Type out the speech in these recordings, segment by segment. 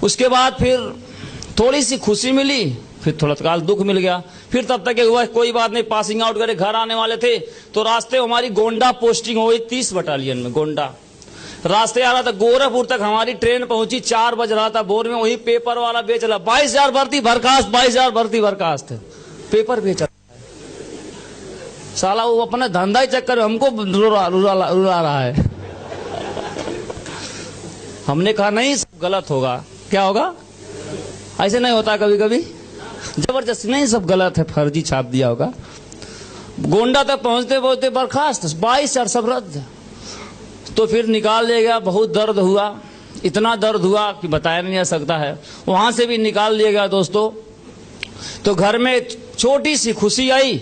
उसके बाद फिर थोड़ी सी खुशी मिली, फिर थोड़ा काल दुख मिल गया। फिर तब तक हुआ कोई बात नहीं, पासिंग आउट करे घर आने वाले थे तो रास्ते हमारी गोंडा पोस्टिंग हो गई 30 बटालियन में। गोंडा रास्ते आ रहा था, गोरखपुर तक हमारी ट्रेन पहुंची, 4 बज रहा था। भोर में वही पेपर वाला बेच रहा 22,000 भर्ती बर्खास्त, 22,000 भर्ती बर्खास्त, पेपर बेच रहा है साला। वो अपने धंधा ही चक्कर में हमको रुला रहा है। हमने कहा नहीं, सब गलत होगा। क्या होगा? ऐसे नहीं होता कभी कभी, जबरदस्ती नहीं, सब गलत है, फर्जी छाप दिया होगा। गोंडा तक पहुंचते पहुंचते बर्खास्त, 22,000 सब रद्द। तो फिर निकाल लिया गया, बहुत दर्द हुआ, इतना दर्द हुआ कि बताया नहीं जा सकता है। वहां से भी निकाल लिया गया दोस्तों। तो घर में छोटी सी खुशी आई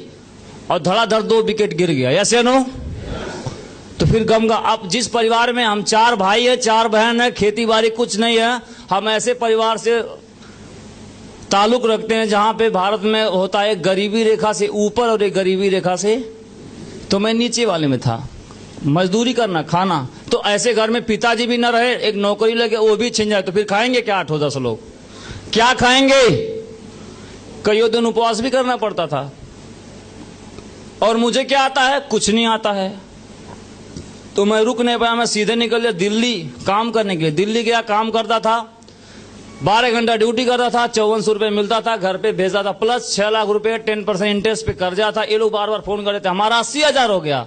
और धड़ाधड़ 2 विकेट गिर गया। यस या नो? तो फिर गमगा। अब जिस परिवार में हम 4 भाई है, 4 बहन है, खेती बाड़ी कुछ नहीं है, हम ऐसे परिवार से ताल्लुक रखते हैं जहां पे भारत में होता है गरीबी रेखा से ऊपर और एक गरीबी रेखा से, तो मैं नीचे वाले में था। मजदूरी करना, खाना, तो ऐसे घर में पिताजी भी न रहे, एक नौकरी लगे वो भी छिन जाए, तो फिर खाएंगे क्या 8-10 लोग? क्या खाएंगे? कई दिन उपवास भी करना पड़ता था। और मुझे क्या आता है? कुछ नहीं आता है। तो मैं रुक नहीं पाया, मैं सीधे निकल गया दिल्ली काम करने के लिए। दिल्ली गया, काम करता था, 12 घंटा ड्यूटी करता था, 5400 रुपये मिलता था, घर पे भेजा था, प्लस 6 लाख रुपए 10% इंटरेस्ट पे कर्जा था। ये लोग बार बार फोन कर रहे थे, हमारा 80,000 हो गया,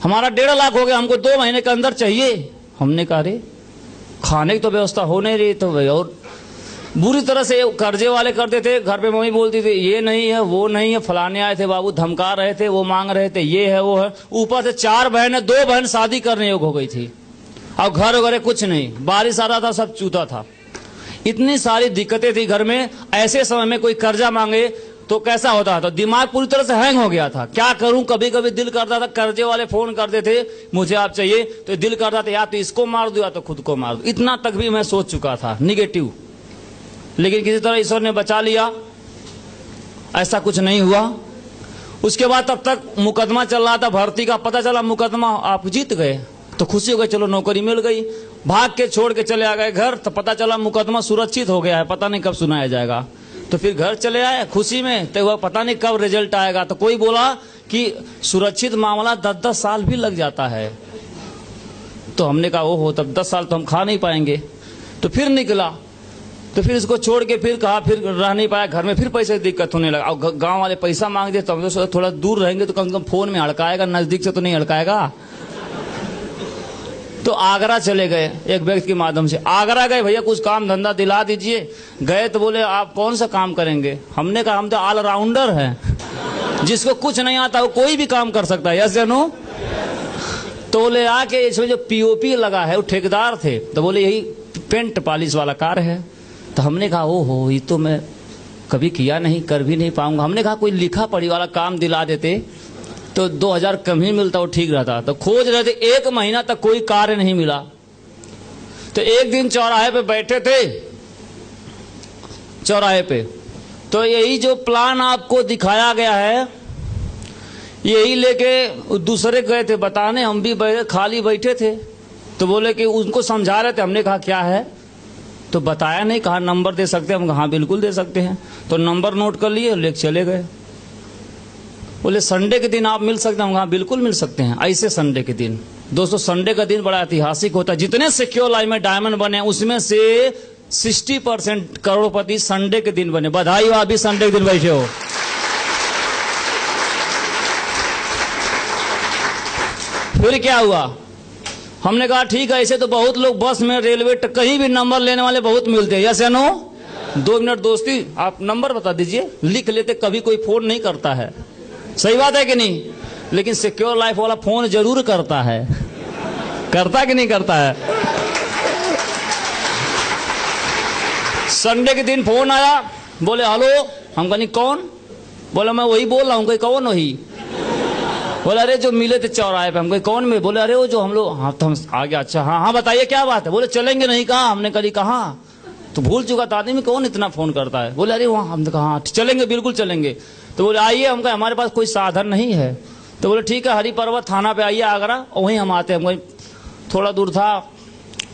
हमारा 1.5 लाख हो गया, हमको 2 महीने के अंदर चाहिए। हमने कहा रे खाने की तो व्यवस्था हो नहीं रही, तो भाई और बुरी तरह से कर्जे वाले करते थे। घर पे मम्मी बोलती थी ये नहीं है, वो नहीं है, फलाने आए थे बाबू, धमका रहे थे, वो मांग रहे थे, ये है वो है। ऊपर से 4 बहन है, 2 बहन शादी करने योग्य हो गई थी, और घर वगैरह कुछ नहीं, बारिश आ रहा था, सब चूता था, इतनी सारी दिक्कतें थी घर में। ऐसे समय में कोई कर्जा मांगे तो कैसा होता था? तो दिमाग पूरी तरह से हैंग हो गया था। क्या करूं? कभी कभी दिल करता था, कर्जे वाले फोन करते थे मुझे आप चाहिए, तो दिल करता था या तो इसको मार दो या तो खुद को मार दो। इतना तक भी मैं सोच चुका था निगेटिव, लेकिन किसी तरह ईश्वर ने बचा लिया, ऐसा कुछ नहीं हुआ। उसके बाद तब तक मुकदमा चल रहा था भर्ती का, पता चला मुकदमा आप जीत गए, तो खुशी हो गई, चलो नौकरी मिल गई। भाग के छोड़ के चले आ गए घर, तो पता चला मुकदमा सुरक्षित हो गया है, पता नहीं कब सुनाया जाएगा। तो फिर घर चले आए खुशी में, तो वह पता नहीं कब रिजल्ट आएगा। तो कोई बोला कि सुरक्षित मामला 10-10 साल भी लग जाता है। तो हमने कहा ओहो, तब 10 साल तो हम खा नहीं पाएंगे। तो फिर निकला, तो फिर इसको छोड़ के फिर कहा, फिर रह नहीं पाया, घर में फिर पैसे की दिक्कत होने लगा। और गांव वाले पैसा मांग दिए, तो हम तो थोड़ा दूर रहेंगे तो कम से कम फोन में अड़काएगा, नजदीक से तो नहीं अड़काएगा। तो आगरा चले गए, एक व्यक्ति के माध्यम से आगरा गए, भैया कुछ काम धंधा दिला दीजिए। गए तो बोले आप कौन सा काम करेंगे? हमने कहा हम तो ऑलराउंडर हैं, जिसको कुछ नहीं आता वो कोई भी काम कर सकता है। यस या नो? तो बोले आके इसमें जो पीओपी लगा है वो ठेकेदार थे, तो बोले यही पेंट पॉलिश वाला कार्य है। तो हमने कहा ओहो, ये तो मैं कभी किया नहीं, कर भी नहीं पाऊंगा। हमने कहा कोई लिखा पढ़ी वाला काम दिला देते तो 2,000 कम ही मिलता, वो ठीक रहता। तो खोज रहे थे, 1 महीना तक कोई कार्य नहीं मिला। तो एक दिन चौराहे पे बैठे थे, चौराहे पे, तो यही जो प्लान आपको दिखाया गया है यही लेके दूसरे गए थे बताने, हम भी खाली बैठे थे। तो बोले कि उनको समझा रहे थे। हमने कहा क्या है? तो बताया नहीं, कहा नंबर दे सकते हैं? हम कहा हाँ बिल्कुल दे सकते हैं। तो नंबर नोट कर लिए, लेके चले गए। बोले संडे के दिन आप मिल सकते हैं? हम कहा बिल्कुल मिल सकते हैं। ऐसे संडे के दिन, दोस्तों संडे का दिन बड़ा ऐतिहासिक होता है। जितने सिक्योर लाइफ में डायमंड बने उसमें से 60% करोड़पति संडे के दिन बने। बधाई हो, आप भी संडे के दिन बैठे हो। फिर क्या हुआ? हमने कहा ठीक है, ऐसे तो बहुत लोग बस में, रेलवे, कहीं भी नंबर लेने वाले बहुत मिलते हैं। यस या नो? 2 मिनट दोस्ती, आप नंबर बता दीजिए, लिख लेते, कभी कोई फोन नहीं करता है। सही बात है कि नहीं? लेकिन सिक्योर लाइफ वाला फोन जरूर करता है। करता कि नहीं करता है? संडे के दिन फोन आया, बोले हेलो। हम कहा नहीं कौन? बोले मैं वही बोल रहा हूँ। कौन वही? बोले अरे जो मिले थे चौराहे पे। हम कहे कौन में? बोले अरे वो जो हम लोग। हाँ तो हम आ गया। अच्छा हाँ हाँ बताइए क्या बात है? बोले चलेंगे नहीं कहा। हमने कहा कहाँ? तो भूल चुका था आदमी, कौन इतना फोन करता है। बोले अरे वहाँ। हमने कहा हाँ चलेंगे, बिल्कुल चलेंगे। तो बोले आइए। हम कहे हमारे पास कोई साधन नहीं है। तो बोले ठीक है, हरि पर्वत थाना पे आइए आगरा, वहीं हम आते हैं। थोड़ा दूर था,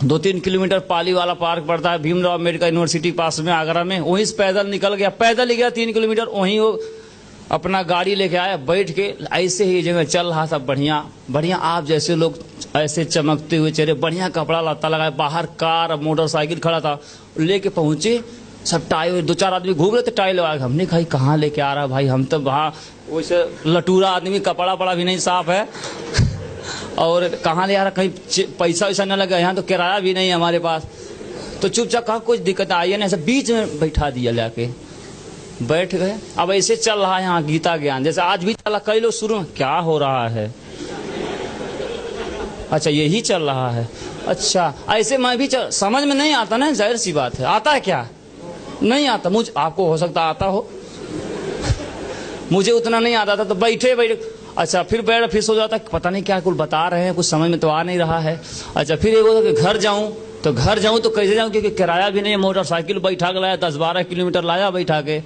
2-3 किलोमीटर पाली वाला पार्क पड़ता है, भीमराव अम्बेडकर यूनिवर्सिटी पास में आगरा में, वहीं से पैदल निकल गया, पैदल ही गया 3 किलोमीटर, वहीं वो अपना गाड़ी लेके आया, बैठ के ऐसे ही जगह चल रहा था, बढ़िया बढ़िया आप जैसे लोग ऐसे चमकते हुए चेहरे, बढ़िया कपड़ा लत्ता लगाया, बाहर कार मोटरसाइकिल खड़ा था, लेके पहुंचे, सब टाई 2-4 आदमी घूम रहे थे टाई लगा के। हमने कहा कहाँ लेके आ रहा भाई, हम तो वहाँ वैसे लटूरा आदमी, कपड़ा पड़ा भी नहीं साफ है और कहाँ ले आ रहा, कहीं पैसा वैसा न लगा, यहाँ तो किराया भी नहीं है हमारे पास। तो चुपचाप कहा कुछ दिक्कत आई है ना, ऐसे बीच में बैठा दिया, लाके बैठ गए। अब ऐसे चल रहा है यहाँ गीता ज्ञान, जैसे आज भी चला, कई लोग शुरू में क्या हो रहा है, अच्छा यही चल रहा है, अच्छा ऐसे मैं भी समझ में नहीं आता ना, जाहिर सी बात है, आता है क्या नहीं आता, मुझे आपको हो सकता आता हो, मुझे उतना नहीं आता था, तो बैठे बैठे अच्छा फिर बैठ फिर सो जाता, पता नहीं क्या कुछ बता रहे हैं, कुछ समझ में तो आ नहीं रहा है। अच्छा फिर एक होता कि घर जाऊं, तो घर जाऊं तो कैसे जाऊं, क्योंकि किराया भी नहीं है, मोटरसाइकिल बैठा के लाया, 10-12 किलोमीटर लाया बैठा के,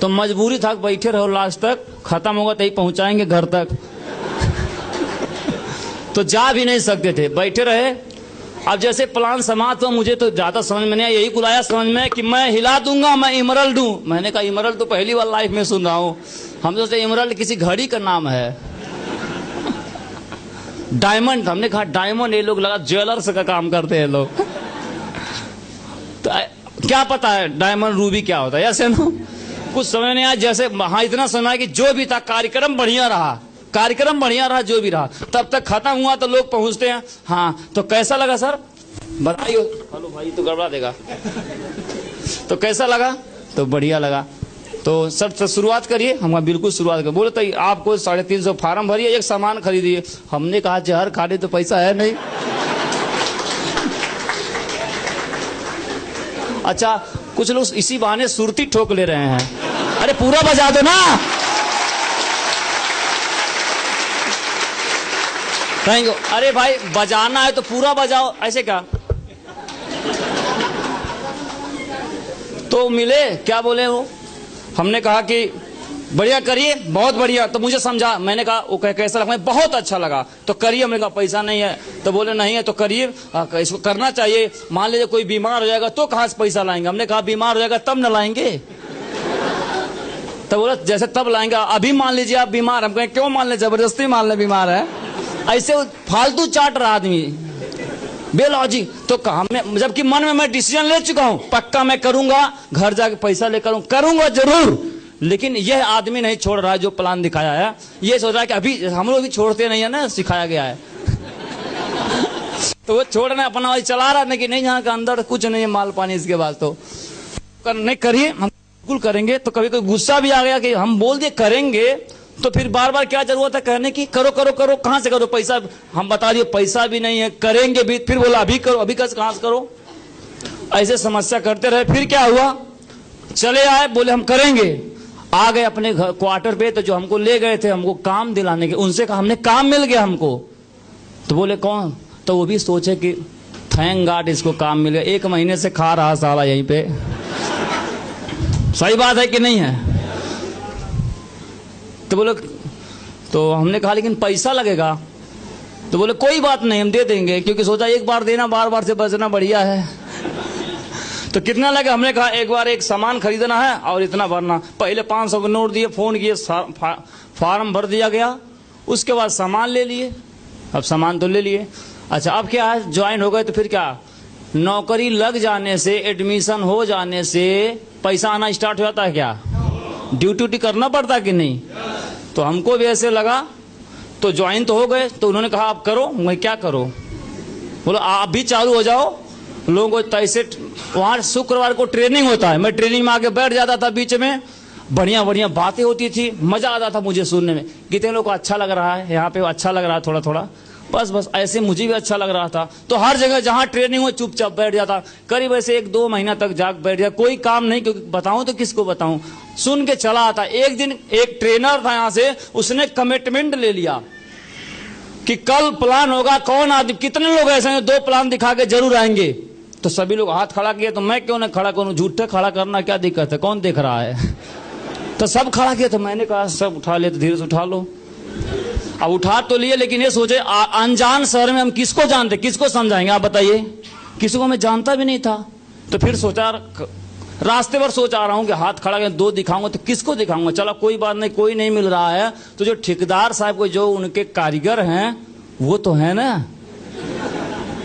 तो मजबूरी था बैठे रहो, लास्ट तक खत्म होगा तभी पहुंचाएंगे घर तक तो जा भी नहीं सकते थे, बैठे रहे। अब जैसे प्लान समाप्त हुआ, मुझे तो ज्यादा समझ में नहीं आया, यही कुल आया समझ में कि मैं हिला दूंगा, मैं इमरल्ड हूं। मैंने कहा इमरल्ड तो पहली बार लाइफ में सुन रहा हूं, हम सोचते इमरल्ड किसी घड़ी का नाम है, डायमंड, हमने कहा डायमंड, ये लोग लगा ज्वेलर्स का काम करते हैं लोग तो क्या पता है डायमंड रूबी क्या होता है, ऐसे ना कुछ समझ नहीं आया। जैसे हाँ इतना सुना कि जो भी था कार्यक्रम बढ़िया रहा, कार्यक्रम बढ़िया रहा, जो भी रहा, तब तक खत्म हुआ तो लोग पहुंचते हैं, हाँ तो कैसा लगा सर बताइए, हेलो भाई तो गड़बड़ा देगा तो कैसा लगा, तो बढ़िया लगा, तो सर तो शुरुआत करिए, हम बिल्कुल शुरुआत कर, बोले तो आपको 350 फार्म भरिए, एक सामान खरीदिए। हमने कहा जहर खाने तो पैसा है नहीं अच्छा कुछ लोग इसी बहाने सुरती ठोक ले रहे हैं, अरे पूरा बजा दो ना, थैंक यू। अरे भाई बजाना है तो पूरा बजाओ, ऐसे क्या, तो मिले क्या बोले वो, हमने कहा कि बढ़िया करिए, बहुत बढ़िया, तो मुझे समझा, मैंने कहा वो कैसा लगा, बहुत अच्छा लगा, तो करिए। हमने कहा पैसा नहीं है, तो बोले नहीं है तो करिए, इसको करना चाहिए, मान लीजिए कोई बीमार हो जाएगा तो कहाँ से पैसा लाएंगे, हमने कहा बीमार हो जाएगा तब न लाएंगे, तो बोला जैसे तब लाएंगे, अभी मान लीजिए आप बीमार, हम कहें क्यों मान ले, जबरदस्ती मान ले बीमार है, ऐसे फालतू चाट रहा आदमी बेलॉजिक। तो हमने जबकि मन में मैं डिसीजन ले चुका हूं, पक्का मैं करूंगा, घर जाके पैसा लेकर करूंगा जरूर, लेकिन यह आदमी नहीं छोड़ रहा है जो प्लान दिखाया है, ये सोच रहा है कि अभी हम लोग भी छोड़ते नहीं है ना, सिखाया गया है तो वो छोड़ना अपना वही चला रहा है कि नहीं, यहाँ के अंदर कुछ नहीं है माल पानी, इसके बाद तो नहीं करिए, हम बिल्कुल करेंगे। तो कभी कोई गुस्सा भी आ गया कि हम बोल दिए करेंगे, तो फिर बार बार क्या जरूरत है कहने की, करो करो करो, कहां से करो, पैसा हम बता दिए पैसा भी नहीं है, करेंगे भी, फिर बोला अभी करो, अभी कहां से करो, ऐसे समस्या करते रहे। फिर क्या हुआ, चले आए, बोले हम करेंगे, आ गए अपने घर क्वार्टर पे, तो जो हमको ले गए थे हमको काम दिलाने के, उनसे कहा हमने काम मिल गया हमको, तो बोले कौन, तो वो भी सोचे कि थैंक गॉड इसको काम मिल गया, 1 महीने से खा रहा साला यहीं पे, सही बात है कि नहीं है, तो बोले, तो हमने कहा लेकिन पैसा लगेगा, तो बोले कोई बात नहीं हम दे देंगे, क्योंकि सोचा एक बार देना बार बार से बचना बढ़िया है तो कितना लगे, हमने कहा एक बार एक सामान खरीदना है और इतना भरना, पहले 500 का नोट दिए, फोन किए, फार्म भर दिया गया, उसके बाद सामान ले लिए, अब सामान तो ले लिए। अच्छा अब क्या है, ज्वाइन हो गए, तो फिर क्या, नौकरी लग जाने से, एडमिशन हो जाने से पैसा आना स्टार्ट हो जाता है क्या, ड्यूटी करना पड़ता कि नहीं, तो हमको भी ऐसे लगा, तो ज्वाइन तो हो गए, तो उन्होंने कहा आप करो, मैं क्या करूं, बोलो आप भी चालू हो जाओ, लोगों को तैसे, वहां शुक्रवार को ट्रेनिंग होता है, मैं ट्रेनिंग में आके बैठ जाता था, बीच में बढ़िया बढ़िया बातें होती थी, मजा आता था मुझे सुनने में, कितने लोगों को अच्छा लग रहा है, यहाँ पे अच्छा लग रहा है थोड़ा थोड़ा, बस ऐसे मुझे भी अच्छा लग रहा था, तो हर जगह जहां ट्रेनिंग हो चुपचाप बैठ जाता, करीब ऐसे 1-2 महीना तक जाग बैठ गया, कोई काम नहीं, क्योंकि बताऊं तो किसको बताऊं, सुन के चला आता। एक दिन एक ट्रेनर था यहाँ से, उसने कमिटमेंट ले लिया कि कल प्लान होगा, कौन आदमी, कितने लोग ऐसे हैं 2 प्लान दिखा के जरूर आएंगे, तो सभी लोग हाथ खड़ा किए, तो मैं क्यों ना खड़ा करूं, झूठे खड़ा करना क्या दिक्कत है, कौन देख रहा है तो सब खड़ा किए, तो मैंने कहा सब उठा ले, तो धीरे से उठा लो, अब उठा तो लिए, लेकिन ये सोचे अनजान शहर में हम किसको जानते, किसको समझाएंगे, आप बताइए, किसी को मैं जानता भी नहीं था। तो फिर सोचा, रास्ते पर सोच आ रहा हूं कि हाथ खड़ा कर 2 दिखाऊंगा तो किसको दिखाऊंगा। चला कोई बात नहीं, कोई नहीं मिल रहा है तो जो ठेकेदार साहब को, जो उनके कारीगर हैं वो तो है ना,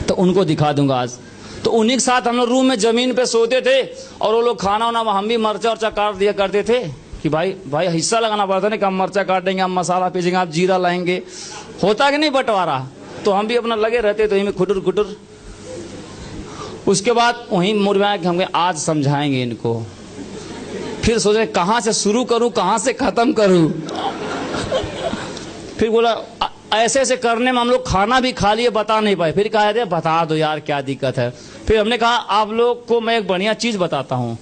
तो उनको दिखा दूंगा आज। तो उन्हीं के साथ हम लोग रूम में जमीन पे सोते थे और वो लोग खाना वाना हम भी मर्चा वर्चा काट दिया करते थे कि भाई हिस्सा लगाना पड़ता है ना कि हम मर्चा काटेंगे, हम मसाला पीसेंगे, आप जीरा लाएंगे, होता कि नहीं बंटवारा। तो हम भी अपना लगे रहते थे में खुटुर खुटुर। उसके बाद वहीं मुरझाया कि हम आज समझाएंगे इनको। फिर सोचे कहां से शुरू करूं, कहां से खत्म करूं। फिर बोला ऐसे ऐसे करने में हम लोग खाना भी खा लिए, बता नहीं पाए। फिर कहा थे बता दो यार क्या दिक्कत है। फिर हमने कहा आप लोग को मैं एक बढ़िया चीज बताता हूँ।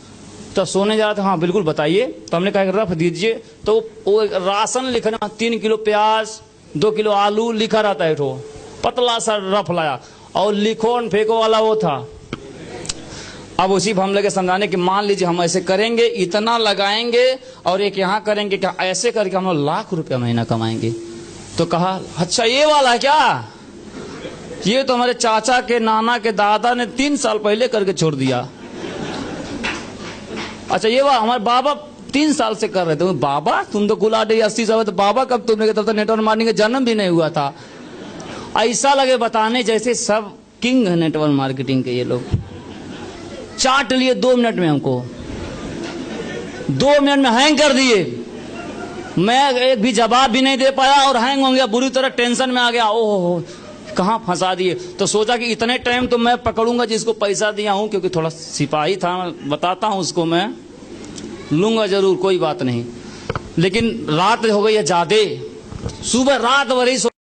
तो सोने जा रहा था, हाँ बिल्कुल बताइए। तो हमने कहा रफ दीजिए। तो वो राशन लिखने 3 किलो प्याज, 2 किलो आलू लिखा रहता है, तो पतला सा रफ लाया और लिखो फेंको वाला वो था। अब उसी पर हम लगे समझाने कि मान लीजिए हम ऐसे करेंगे, इतना लगाएंगे और एक यहाँ करेंगे, क्या ऐसे करके हम लोग लाख रुपया महीना कमाएंगे। तो कहा अच्छा ये वाला है क्या, ये तो हमारे चाचा के नाना के दादा ने 3 साल पहले करके छोड़ दिया। अच्छा ये वाला हमारे बाबा 3 साल से कर रहे थे। बाबा तुम तो गुलाटे 80 साल, तो बाबा कब तुमने, तब तो नेटवर्क मार्केटिंग का जन्म भी नहीं हुआ था। ऐसा लगे बताने जैसे सब किंग है नेटवर्क मार्केटिंग के ये लोग। चाट लिए 2 मिनट में, हमको 2 मिनट में हैंग कर दिए। मैं एक भी जवाब भी नहीं दे पाया और हैंग हो गया, बुरी तरह टेंशन में आ गया। ओहो कहाँ फंसा दिए। तो सोचा कि इतने टाइम तो मैं पकड़ूंगा जिसको पैसा दिया हूं, क्योंकि थोड़ा सिपाही था, बताता हूं उसको मैं लूंगा जरूर, कोई बात नहीं। लेकिन रात हो गई है ज्यादा, सुबह रात भर ही